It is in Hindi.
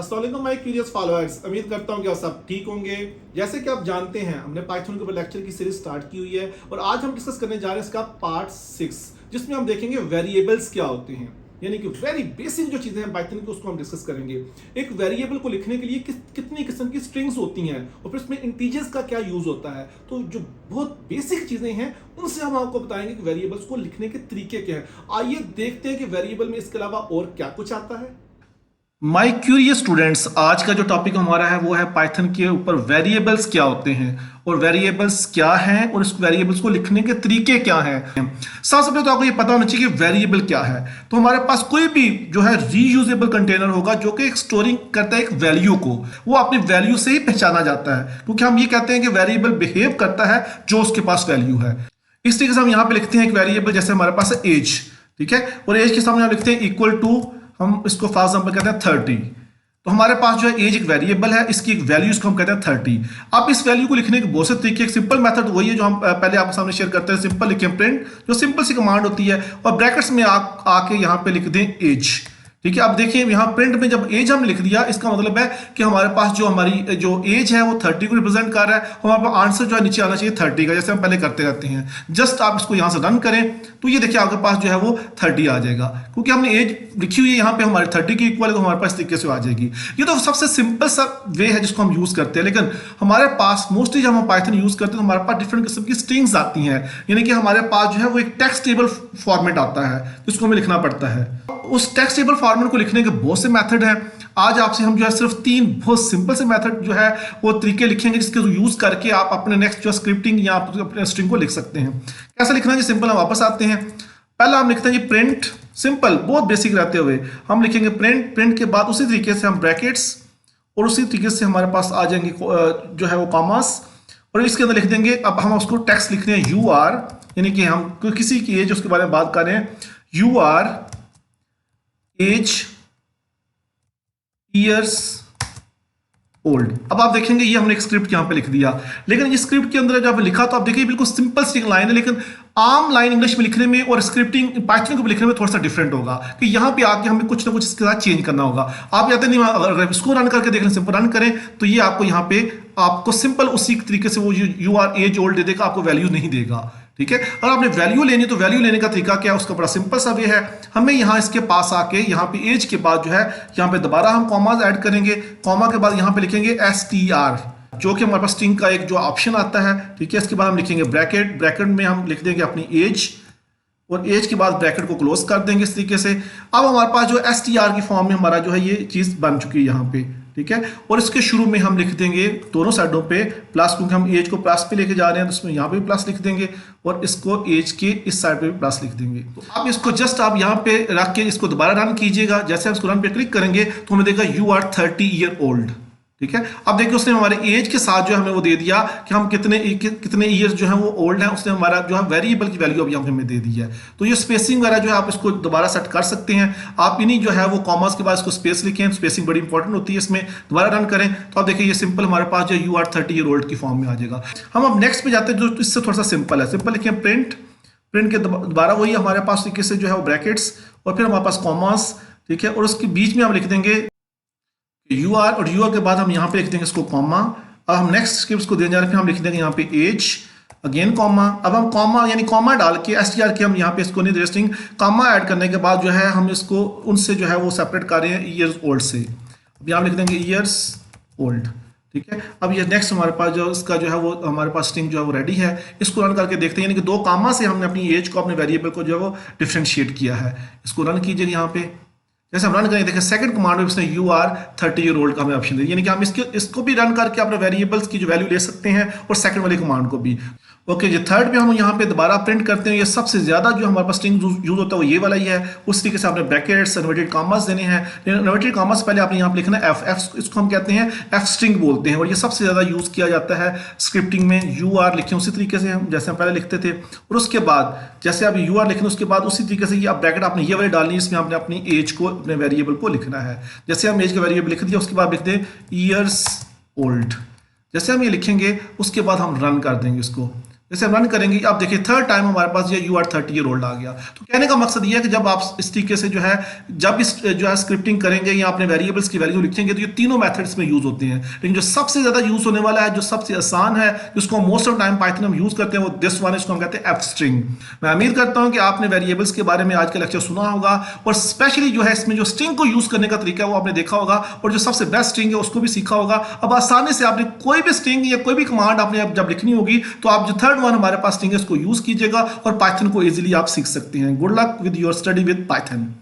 अस्सलाम वालेकुम माय क्यूरियस फॉलोअर्स। उम्मीद करता हूँ कि आप सब ठीक होंगे। जैसे कि आप जानते हैं, हमने पाइथन के ऊपर लेक्चर की सीरीज स्टार्ट की हुई है और आज हम डिस्कस करने जा रहे हैं इसका पार्ट 6, जिसमें हम देखेंगे वेरिएबल्स क्या होते हैं, यानी कि वेरी बेसिक जो चीजें हैं पाइथन की, उसको हम डिस्कस करेंगे। एक वेरिएबल को लिखने के लिए कितनी किस्म की स्ट्रिंग्स होती हैं और फिर उसमें इंटीजर्स का क्या यूज होता है। तो जो बहुत बेसिक चीजें हैं उनसे हम आपको बताएंगे कि वेरिएबल्स को लिखने के तरीके क्या हैं। आइए देखते हैं कि वेरिएबल में इसके अलावा और क्या कुछ आता है। माय क्यूरियस स्टूडेंट्स, आज का जो टॉपिक हमारा है वो है पाइथन के ऊपर वेरिएबल्स क्या होते हैं और वेरिएबल्स क्या हैं और इस वेरिएबल्स को लिखने के तरीके क्या हैं। सबसे पहले तो आपको ये पता होना चाहिए कि वेरिएबल क्या है। तो हमारे पास कोई भी जो है रीयूजेबल कंटेनर होगा जो कि स्टोरिंग करता है एक वैल्यू को, वो अपनी वैल्यू से ही पहचाना जाता है, क्योंकि हम ये कहते हैं कि वेरिएबल बिहेव करता है जो उसके पास वैल्यू है। इस तरीके से हम यहाँ पे लिखते हैं एक वेरिएबल, जैसे हमारे पास है एज, ठीक है, और एज के सामने हम लिखते हैं इक्वल टू, हम इसको फॉर एग्जांपल कहते हैं 30। तो हमारे पास जो है एज एक वेरिएबल है, इसकी एक वैल्यू इसको हम कहते हैं 30। अब इस वैल्यू को लिखने के बहुत से तरीके, एक सिंपल मेथड वही है जो हम पहले आपके सामने शेयर करते हैं। सिंपल लिखें प्रिंट, जो सिंपल सी कमांड होती है, और ब्रैकेट्स में आके यहाँ पे लिख दें एज, ठीक है। अब देखिए यहाँ प्रिंट में जब एज हम लिख दिया, इसका मतलब है कि हमारे पास जो हमारी जो एज है वो 30 को रिप्रेजेंट कर रहा है। हमारे पास आंसर जो है नीचे आना चाहिए 30 का, जैसे हम पहले करते रहते हैं। जस्ट आप इसको यहाँ से रन करें तो ये देखिए आपके पास जो है वो 30 आ जाएगा, क्योंकि हमने एज लिखी हुई है यहाँ पे हमारे 30 की इक्वल है, तो हमारे पास इस तरीके से आ जाएगी। ये तो सबसे सिंपल सा वे है जिसको हम यूज करते हैं। लेकिन हमारे पास मोस्टली जब हम पाइथन यूज करते हैं तो हमारे पास डिफरेंट किस्म की स्ट्रिंग्स आती हैं, यानी कि हमारे पास जो है वो एक टेक्स्ट टेबल फॉर्मेट आता है जिसको हमें लिखना पड़ता है। उस टेक्स्ट टेबल फॉर्मेट को लिखने के बहुत से मेथड हैं। आज आपसे हम जो है सिर्फ 3 बहुत सिंपल से मेथड जो है वो तरीके लिखेंगे, जिसके यूज करके आप अपने नेक्स्ट जो स्क्रिप्टिंग या अपने स्ट्रिंग को लिख सकते हैं। कैसे लिखना है, सिंपल हम वापस आते हैं। पहला हम लिखते हैं ये प्रिंट, सिंपल बहुत बेसिक रहते हुए हम लिखेंगे प्रिंट। प्रिंट के बाद उसी तरीके से हम ब्रैकेट्स, और उसी तरीके से हमारे पास आ जाएंगे जो है वो कॉमास, और इसके अंदर लिख देंगे। अब हम उसको टेक्स्ट लिखते हैं यू आर, यानी कि हम किसी की एज उसके बारे में बात कर रहे हैं। You are age years old. अब आप देखेंगे ये हमने एक स्क्रिप्ट यहां पे लिख दिया, लेकिन इस स्क्रिप्ट के अंदर जब लिखा तो आप देखिए बिल्कुल सिंपल सी लाइन है, लेकिन आम लाइन इंग्लिश में लिखने में और स्क्रिप्टिंग पाइथन को लिखने में थोड़ा सा डिफरेंट होगा, कि यहाँ पे आके हमें कुछ ना कुछ इसके साथ चेंज करना होगा। आप कहते नहीं, अगर इसको रन करके देख लें, सिंपल रन करें तो ये आपको यहाँ पे आपको सिंपल उसी तरीके से वो यू आर एज ओल्ड दे देगा, आपको वैल्यू नहीं देगा, ठीक है। अगर आपने वैल्यू लेनी तो वैल्यू लेने का तरीका क्या है, उसका बड़ा सिंपल सा वे है। हमें यहाँ इसके पास आके यहाँ पे एज के बाद जो है यहाँ पे दोबारा हम कॉमास ऐड करेंगे। कॉमा के बाद यहाँ पे लिखेंगे str, जो कि हमारे पास स्ट्रिंग का एक जो ऑप्शन आता है, ठीक है। इसके बाद हम लिखेंगे ब्रैकेट, ब्रैकेट में हम लिख देंगे अपनी एज, और एज के बाद ब्रैकेट को क्लोज कर देंगे इस तरीके से। अब हमारे पास जो str की फॉर्म में हमारा जो है ये चीज बन चुकी है यहाँ पे, ठीक है। और इसके शुरू में हम लिख देंगे दोनों साइडों पे प्लस, क्योंकि हम एज को प्लस पे लेके जा रहे हैं, तो इसमें यहाँ पे भी प्लस लिख देंगे, और इसको एज के इस साइड पे भी प्लस लिख देंगे। तो आप इसको जस्ट आप यहाँ पे रख के इसको दोबारा रन कीजिएगा। जैसे हम इसको रन पे क्लिक करेंगे तो हमें देगा यू आर 30 ईयर ओल्ड, ठीक है। अब देखिए उसने हमारे एज के साथ जो हमें वो दे दिया कि हम कितने ईयर्स जो है वो ओल्ड है। उसने हमारा जो है वेरिएबल की वैल्यू अभी हमें दे दी है। तो ये स्पेसिंग वगैरह जो है आप इसको दोबारा सेट कर सकते हैं। आप इन्हीं जो है वो कॉमर्स के बाद इसको स्पेस लिखें, स्पेसिंग बड़ी इंपॉर्टेंट होती है इसमें। दोबारा रन करें तो आप देखिए ये सिंपल हमारे पास जो यू आर 30 ईयर ओल्ड की फॉर्म में आ जाएगा। हम अब नेक्स्ट पे जाते हैं जो इससे थोड़ा सा सिंपल है। सिंपल लिखें प्रिंट, प्रिंट के दोबारा वही हमारे पास तरीके से जो है वो ब्रैकेट्स, और फिर हमारे पास कॉमर्स, ठीक है, और उसके बीच में हम लिख देंगे यू आर, और यू आर के बाद हम यहाँ पे लिख देंगे इसको कॉमा। अब हम नेक्स्ट स्क्रिप्ट को देने जा रहे हैं, फिर हम लिख देंगे यहाँ पे एज अगेन कॉमा। अब हम कॉमा यानी कॉमा डाल के str के हम यहाँ पे इसको नहीं रेस्टिंग कॉमा ऐड करने के बाद जो है हम इसको उनसे जो है वो सेपरेट कर रहे हैं ईयर्स ओल्ड से। अब यहाँ लिख देंगे ईयर्स ओल्ड, ठीक है। अब ये नेक्स्ट हमारे पास जो इसका जो है वो हमारे पास स्ट्रिंग जो है वो रेडी है। इसको रन करके देखते हैं, यानी कि 2 कॉमा से हमने अपनी एज को, अपने वेरिएबल को जो है वो डिफ्रेंशिएट किया है। इसको रन कीजिए यहाँ पे। जैसे हम रन करेंगे देखिए सेकंड कमांड में इसने यू आर 30 ईयर ओल्ड का हमें ऑप्शन दिया, यानी कि हम इसको भी रन करके अपने वेरिएबल्स की जो वैल्यू ले सकते हैं, और सेकंड वाली कमांड को भी। ओके जी, थर्ड पे हम यहाँ पे दोबारा प्रिंट करते हैं। ये सबसे ज्यादा जो हमारे पास स्ट्रिंग यूज होता है वो ये वाला ही है। उस तरीके से आपने ब्रैकेट्स, इन्वर्टेड कॉमास देने हैं। इन्वर्टेड कॉमास पहले आपने यहाँ पे लिखना है एफ, इसको हम कहते हैं एफ स्ट्रिंग बोलते हैं, और ये सबसे ज्यादा यूज किया जाता है स्क्रिप्टिंग में। यू आर लिखें उसी तरीके से हम जैसे हम पहले लिखते थे, और उसके बाद जैसे आप यू आर लिखें उसके बाद उसी तरीके से आप ब्रैकेट आपने ये वाली डालनी है, इसमें आपने अपनी एज को, अपने वेरिएबल को लिखना है। जैसे हम एज का वेरिएबल लिख दिया, उसके बाद लिख दें ईयर्स ओल्ड। जैसे हम ये लिखेंगे उसके बाद हम रन कर देंगे इसको। जैसे हम रन करेंगे, आप देखिए थर्ड टाइम हमारे पास ये यू आर 30 ईयर ओल्ड आ गया। तो कहने का मकसद ये है कि जब आप इस तरीके से जो है जब इस जो है स्क्रिप्टिंग करेंगे या अपने वेरिएबल्स की वैल्यू लिखेंगे तो ये तीनों मेथड्स में यूज होते हैं, लेकिन जो सबसे ज्यादा यूज होने वाला है, जो सबसे आसान है, जिसको मोस्ट ऑफ टाइम पाइथन हम यूज करते हैं, वो दिस वन, इसको हम कहते हैं एफ स्ट्रिंग। मैं उम्मीद करता हूं कि आपने वेरिएबल्स के बारे में आज का लेक्चर सुना होगा और स्पेशली जो है इसमें जो स्ट्रिंग को यूज करने का तरीका है वो आपने देखा होगा और जो सबसे बेस्ट स्ट्रिंग है उसको भी सीखा होगा। अब आसानी से आपने कोई भी स्ट्रिंग या कोई भी कमांड आपने जब लिखनी होगी तो आप जो थर्ड वन हमारे पास स्ट्रिंग है उसको यूज कीजिएगा और पाइथन को इजीली आप सीख सकते हैं। Good luck with your study with Python.